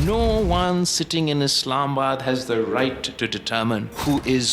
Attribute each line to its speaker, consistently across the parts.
Speaker 1: No one sitting in Islamabad has the right to determine who is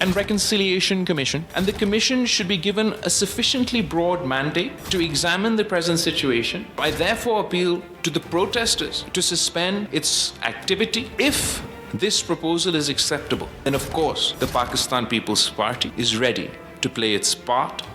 Speaker 1: and reconciliation commission, and the commission should be given a sufficiently broad mandate to examine the present situation. I therefore appeal to the protesters to suspend its activity. If this proposal is acceptable, then of course the Pakistan People's Party is ready to play its part.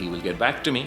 Speaker 1: he will get back to me.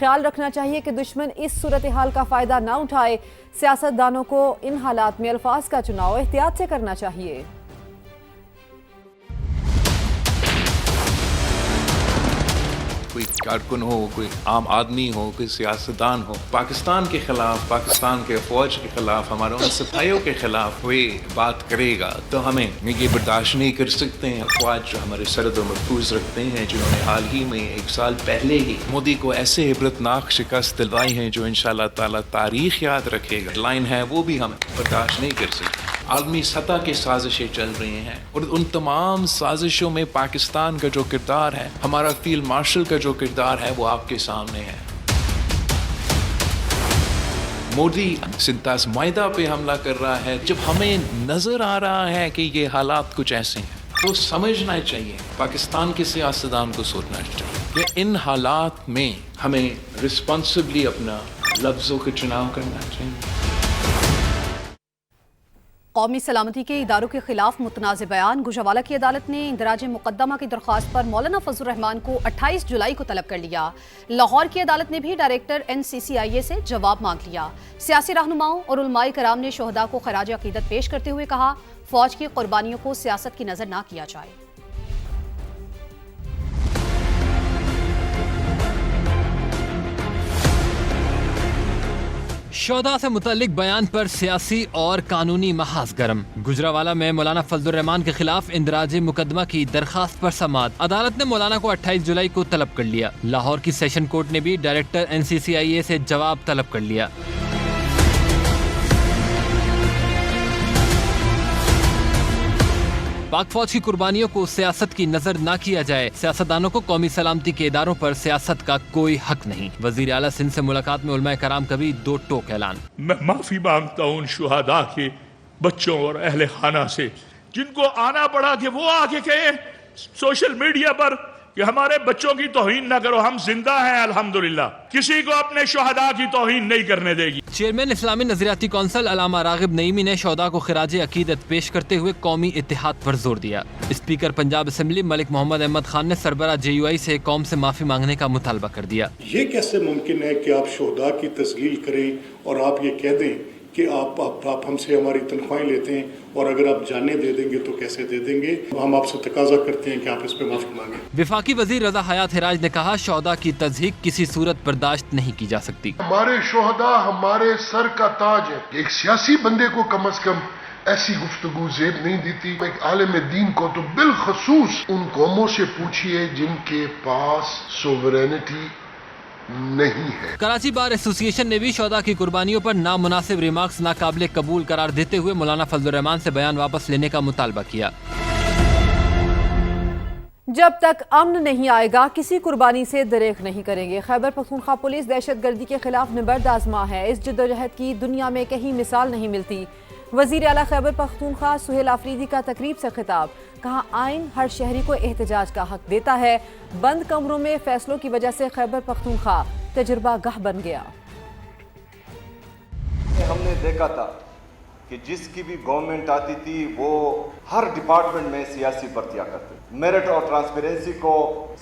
Speaker 2: خیال رکھنا چاہیے کہ دشمن اس صورتحال کا فائدہ نہ اٹھائے. سیاستدانوں کو ان حالات میں الفاظ کا چناؤ احتیاط سے کرنا چاہیے.
Speaker 1: کوئی کارکن ہو, کوئی عام آدمی ہو, کوئی سیاستدان ہو, پاکستان کے خلاف, پاکستان کے فوج کے خلاف, ہمارے ان سپاہیوں کے خلاف کوئی بات کرے گا تو ہمیں یہ برداشت نہیں کر سکتے ہیں. افواج جو ہمارے سرحد و محفوظ رکھتے ہیں, جنہوں نے حال ہی میں 1 سال پہلے ہی مودی کو ایسے عبرتناک شکست دلوائی ہیں جو انشاءاللہ تعالی تاریخ یاد رکھے گا, لائن ہے وہ بھی ہم برداشت نہیں کر سکتے. عالمی سطح کی سازشیں چل رہی ہیں اور ان تمام سازشوں میں پاکستان کا جو کردار ہے, ہمارا فیلڈ مارشل کا جو کردار ہے, وہ آپ کے سامنے ہے. مودی سنتاس معاہدہ پہ حملہ کر رہا ہے. جب ہمیں نظر آ رہا ہے کہ یہ حالات کچھ ایسے ہیں تو سمجھنا چاہیے, پاکستان کے سیاستدان کو سوچنا چاہیے کہ ان حالات میں ہمیں رسپانسبلی اپنا لفظوں کا چناؤ کرنا چاہیے.
Speaker 3: قومی سلامتی کے اداروں کے خلاف متنازع بیان. گوجرانوالہ کی عدالت نے اندراج مقدمہ کی درخواست پر مولانا فضل الرحمان کو 28 جولائی کو طلب کر لیا. لاہور کی عدالت نے بھی ڈائریکٹر NCCIA سے جواب مانگ لیا. سیاسی رہنماؤں اور علماء کرام نے شہداء کو خراج عقیدت پیش کرتے ہوئے کہا, فوج کی قربانیوں کو سیاست کی نظر نہ کیا جائے.
Speaker 4: شہداء سے متعلق بیان پر سیاسی اور قانونی محاذ گرم. گوجرانوالہ میں مولانا فضل الرحمان کے خلاف اندراج مقدمہ کی درخواست پر سماعت. عدالت نے مولانا کو 28 جولائی کو طلب کر لیا. لاہور کی سیشن کورٹ نے بھی ڈائریکٹر NCCIA سے جواب طلب کر لیا. پاک فوج کی قربانیوں کو سیاست کی نظر نہ کیا جائے. سیاستدانوں کو قومی سلامتی کے اداروں پر سیاست کا کوئی حق نہیں. وزیر اعلیٰ سندھ سے ملاقات میں علماء کرام کا بھی 2 ٹوک اعلان.
Speaker 5: میں معافی مانگتا ہوں ان شہداء کے بچوں اور اہل خانہ سے جن کو آنا پڑا کہ وہ آگے کہیں سوشل میڈیا پر کہ ہمارے بچوں کی توہین نہ کرو, ہم زندہ ہیں الحمدللہ, کسی کو اپنے شہداء کی توہین نہیں کرنے دے گی.
Speaker 4: چیئرمین اسلامی نظریاتی کونسل علامہ راغب نعیمی نے شہداء کو خراج عقیدت پیش کرتے ہوئے قومی اتحاد پر زور دیا. اسپیکر پنجاب اسمبلی ملک محمد احمد خان نے سربراہ JUI سے قوم سے معافی مانگنے کا مطالبہ کر دیا.
Speaker 6: یہ کیسے ممکن ہے کہ آپ شہداء کی تسجیل کریں اور آپ یہ کہہ دیں کہ آپ ہم سے ہماری تنخواہیں لیتے ہیں اور اگر آپ جانیں دے دیں گے تو کیسے دے دیں گے؟ ہم آپ سے تقاضا کرتے ہیں کہ آپ اس پہ معافی مانگیں.
Speaker 4: وفاقی وزیر رضا حیات حراج نے کہا, شہداء کی تضحیک کسی صورت برداشت نہیں کی جا سکتی.
Speaker 7: ہمارے شہداء ہمارے سر کا تاج ہے. ایک سیاسی بندے کو کم از کم ایسی گفتگو زیب نہیں دیتی. ایک عالم دین کو تو بالخصوص ان قوموں سے پوچھئے جن کے پاس سوورینٹی نہیں ہے.
Speaker 4: کراچی بار ایسوسی ایشن نے بھی شہداء کی قربانیوں پر نامناسب ریمارکس ناقابل قبول قرار دیتے ہوئے مولانا فضل الرحمان سے بیان واپس لینے کا مطالبہ کیا.
Speaker 2: جب تک امن نہیں آئے گا کسی قربانی سے دریغ نہیں کریں گے. خیبر پختونخوا پولیس دہشت گردی کے خلاف نبرد آزما ہے. اس جدوجہد کی دنیا میں کہیں مثال نہیں ملتی. وزیر اعلیٰ خیبر پختونخوا سہیل آفریدی کا تقریب سے خطاب. کہا, آئین ہر شہری کو احتجاج کا حق دیتا ہے. بند کمروں میں فیصلوں کی وجہ سے خیبر پختونخوا تجربہ گاہ بن گیا.
Speaker 8: ہم نے دیکھا تھا کہ جس کی بھی گورنمنٹ آتی تھی وہ ہر ڈپارٹمنٹ میں سیاسی بھرتیاں کرتے. میرٹ اور ٹرانسپیرنسی کو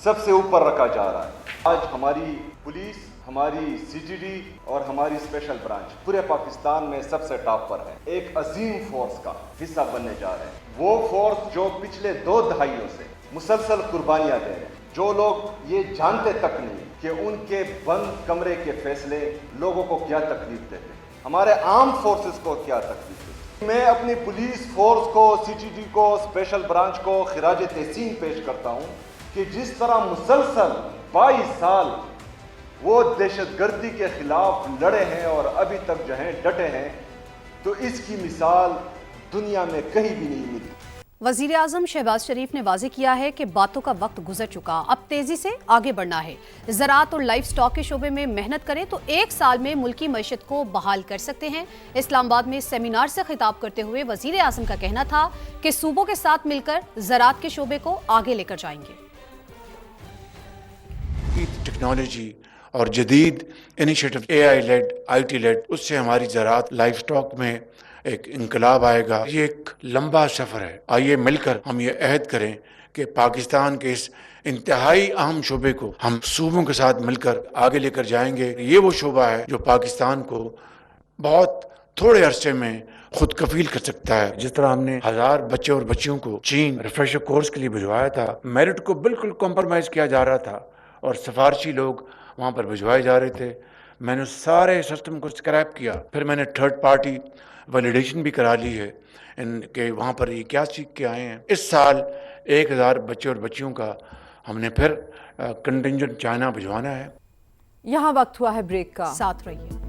Speaker 8: سب سے اوپر رکھا جا رہا ہے. آج ہماری پولیس, ہماری CGD اور ہماری اسپیشل برانچ پورے پاکستان میں سب سے ٹاپ پر ہے. ایک عظیم فورس کا حصہ بننے جا رہے ہیں. وہ فورس جو پچھلے 2 دہائیوں سے مسلسل قربانیاں دے رہے ہیں. جو لوگ یہ جانتے تک نہیں کہ ان کے بند کمرے کے فیصلے لوگوں کو کیا تکلیف دیتے, ہمارے عام فورسز کو کیا تکلیف دیتے. میں اپنی پولیس فورس کو, CGD کو, اسپیشل برانچ کو خراج تحسین پیش کرتا ہوں کہ جس طرح مسلسل 22 سال وہ دہشت گردی کے خلاف لڑے ہیں اور ابھی تک جو ہیں ڈٹے ہیں, تو اس کی مثال دنیا میں کہیں بھی نہیں ملی.
Speaker 3: وزیر اعظم شہباز شریف نے واضح کیا ہے کہ باتوں کا وقت گزر چکا, اب تیزی سے آگے بڑھنا ہے. زراعت اور لائف سٹاک کے شعبے میں محنت کریں تو 1 سال میں ملکی معیشت کو بحال کر سکتے ہیں. اسلام آباد میں سیمینار سے خطاب کرتے ہوئے وزیر اعظم کا کہنا تھا کہ صوبوں کے ساتھ مل کر زراعت کے شعبے کو آگے لے کر جائیں گے.
Speaker 9: ٹیکنالوجی اور جدید initiative AI led IT led, اس سے ہماری زراعت لائف سٹاک میں ایک انقلاب آئے گا. یہ ایک لمبا سفر ہے. آئیے مل کر ہم یہ عہد کریں کہ پاکستان کے اس انتہائی اہم شعبے کو ہم صوبوں کے ساتھ مل کر آگے لے کر جائیں گے. یہ وہ شعبہ ہے جو پاکستان کو بہت تھوڑے عرصے میں خود کفیل کر سکتا ہے. جس طرح ہم نے 1000 بچے اور بچیوں کو چین ریفریشر کورس کے لیے بھجوایا تھا، میرٹ کو بالکل کمپرومائز کیا جا رہا تھا اور سفارشی لوگ وہاں پر بھجوائے جا رہے تھے. میں نے سارے سسٹم کو سکریپ کیا. پھر میں نے تھرڈ پارٹی ویلیڈیشن بھی کرا لی ہے ان کہ وہاں پر یہ کیا سیکھ کے آئے ہیں. اس سال 1000 بچے اور بچیوں کا ہم نے پھر کنٹنجنٹ چائنا بھجوانا ہے.
Speaker 2: یہاں وقت ہوا ہے بریک کا.
Speaker 3: ساتھ رہیے.